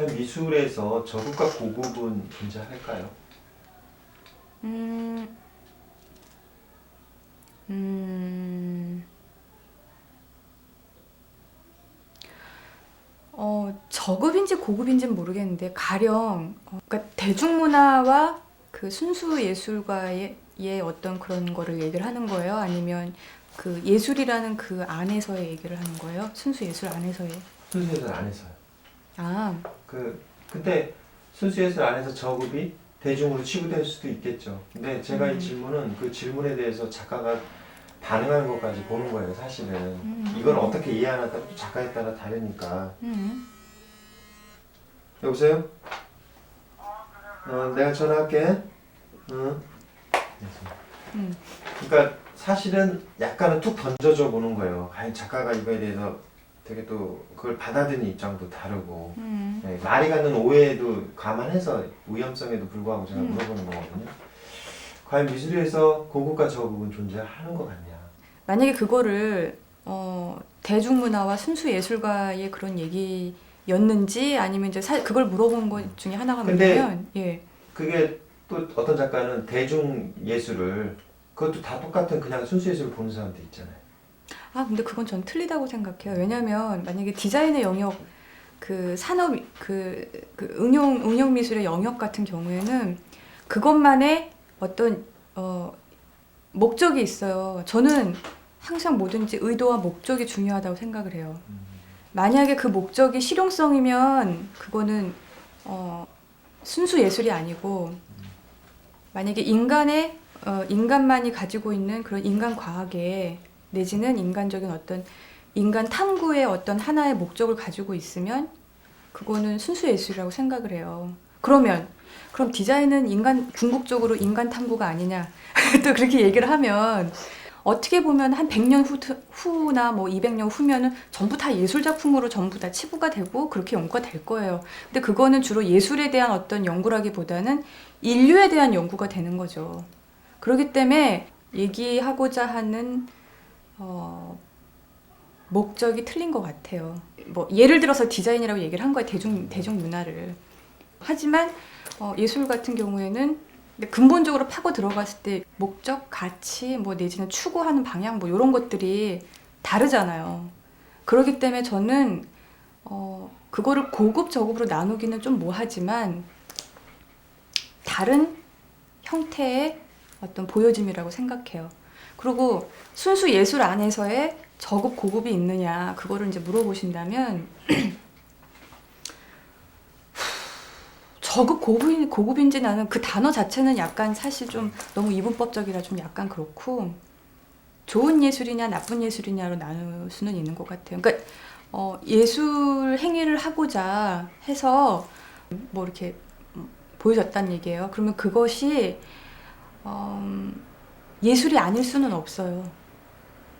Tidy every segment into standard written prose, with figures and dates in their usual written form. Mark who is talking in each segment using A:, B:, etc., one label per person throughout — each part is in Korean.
A: 과연 미술에서 저급과 고급은 존재할까요?
B: 음, 음, 저급인지 고급인지는 모르겠는데 가령 그러니까 대중문화와 그 순수 예술가의 어떤 그런 거를 얘기를 하는 거예요? 아니면 그 예술이라는 그 안에서의 얘기를 하는 거예요? 순수 예술 안에서의?
A: 순수예술 안에서요.
B: 아,
A: 근데 순수예술 안에서 저급이 대중으로 치부될 수도 있겠죠. 근데 제가 이 질문은 그 질문에 대해서 작가가 반응하는 것까지 보는 거예요, 사실은. 이걸 어떻게 이해하나 또 작가에 따라 다르니까. 여보세요? 내가 전화할게. 응. 그러니까 사실은 약간은 툭 던져줘 보는 거예요. 과연 작가가 이거에 대해서 되게 또 그걸 받아들이는 입장도 다르고 네, 말이 갖는 오해도 감안해서 위험성에도 불구하고 제가 물어보는 거거든요. 과연 미술에서 고급과 저급은 존재하는 것 같냐?
B: 만약에 그거를 대중문화와 순수 예술가의 그런 얘기였는지 아니면 이제 그걸 물어본 것 중에 하나가
A: 근데
B: 뭐냐면 예.
A: 그게 또 어떤 작가는 대중 예술을 그것도 다 똑같은 그냥 순수 예술을 보는 사람도 있잖아요.
B: 아 근데 그건 전 틀리다고 생각해요. 왜냐면 만약에 디자인의 영역 그 산업 그 응용 미술의 영역 같은 경우에는 그것만의 어떤 목적이 있어요. 저는 항상 뭐든지 의도와 목적이 중요하다고 생각을 해요. 만약에 그 목적이 실용성이면 그거는 순수 예술이 아니고 만약에 인간만이 가지고 있는 그런 인간 과학에 내지는 인간적인 어떤 인간 탐구의 어떤 하나의 목적을 가지고 있으면 그거는 순수 예술이라고 생각을 해요. 그럼 디자인은 궁극적으로 인간 탐구가 아니냐 또 그렇게 얘기를 하면 어떻게 보면 한 100년 후나 뭐 200년 후면은 전부 다 예술 작품으로 전부 다 치부가 되고 그렇게 연구가 될 거예요. 근데 그거는 주로 예술에 대한 어떤 연구라기보다는 인류에 대한 연구가 되는 거죠. 그렇기 때문에 얘기하고자 하는 목적이 틀린 것 같아요. 뭐 예를 들어서 디자인이라고 얘기를 한 거예요. 대중 문화를. 하지만 예술 같은 경우에는 근데 근본적으로 파고 들어갔을 때 목적, 가치, 뭐 내지는 추구하는 방향 뭐 이런 것들이 다르잖아요. 그렇기 때문에 저는 그거를 고급, 저급으로 나누기는 좀 뭐하지만 다른 형태의 어떤 보여짐이라고 생각해요. 그리고 순수 예술 안에서의 저급, 고급이 있느냐 그거를 이제 물어보신다면 저급 고급인지 나는 그 단어 자체는 약간 사실 좀 너무 이분법적이라 좀 약간 그렇고 좋은 예술이냐 나쁜 예술이냐로 나눌 수는 있는 것 같아요. 그러니까 예술 행위를 하고자 해서 뭐 이렇게 보여줬다는 얘기예요. 그러면 그것이 예술이 아닐 수는 없어요.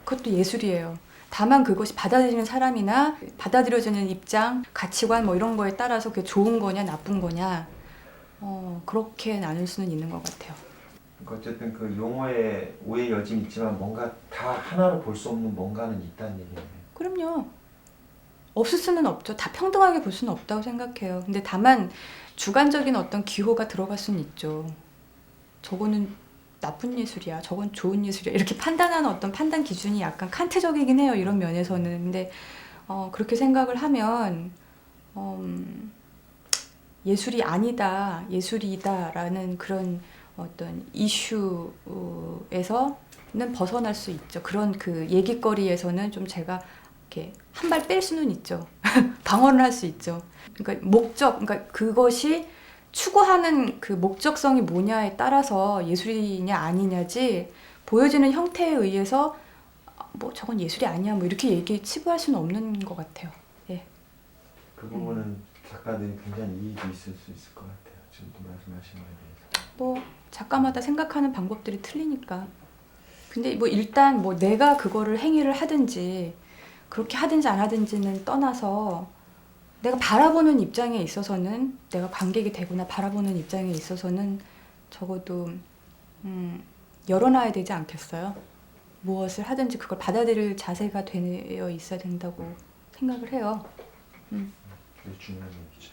B: 그것도 예술이에요. 다만 그것이 받아들이는 사람이나 받아들여지는 입장, 가치관 뭐 이런 거에 따라서 그게 좋은 거냐 나쁜 거냐 그렇게 나눌 수는 있는 것 같아요.
A: 그러니까 어쨌든 그 용어에 오해 여지는 있지만 뭔가 다 하나로 볼 수 없는 뭔가는 있다는 얘기예요.
B: 그럼요. 없을 수는 없죠. 다 평등하게 볼 수는 없다고 생각해요. 근데 다만 주관적인 어떤 기호가 들어갈 수는 있죠. 저거는 나쁜 예술이야, 저건 좋은 예술이야 이렇게 판단하는 어떤 판단 기준이 약간 칸트적이긴 해요. 이런 면에서는. 근데 그렇게 생각을 하면 예술이 아니다, 예술이다라는 그런 어떤 이슈에서는 벗어날 수 있죠. 그런 그 얘기거리에서는 좀 제가 이렇게 한 발 뺄 수는 있죠. 방어를 할 수 있죠. 그러니까 그것이 추구하는 그 목적성이 뭐냐에 따라서 예술이냐 아니냐지 보여지는 형태에 의해서 뭐 저건 예술이 아니야 뭐 이렇게 치부할 수는 없는 것 같아요. 예.
A: 그 부분은 작가들이 굉장히 이익이 있을 수 있을 것 같아요. 지금도 말씀하신 거에 대해서.
B: 뭐 작가마다 생각하는 방법들이 틀리니까. 근데 뭐 일단 뭐 내가 그거를 행위를 하든지 그렇게 하든지 안 하든지는 떠나서 내가 바라보는 입장에 있어서는 내가 관객이 되거나 바라보는 입장에 있어서는 적어도 열어놔야 되지 않겠어요? 무엇을 하든지 그걸 받아들일 자세가 되어 있어야 된다고 생각을 해요.
A: 그게 중요한 얘기죠.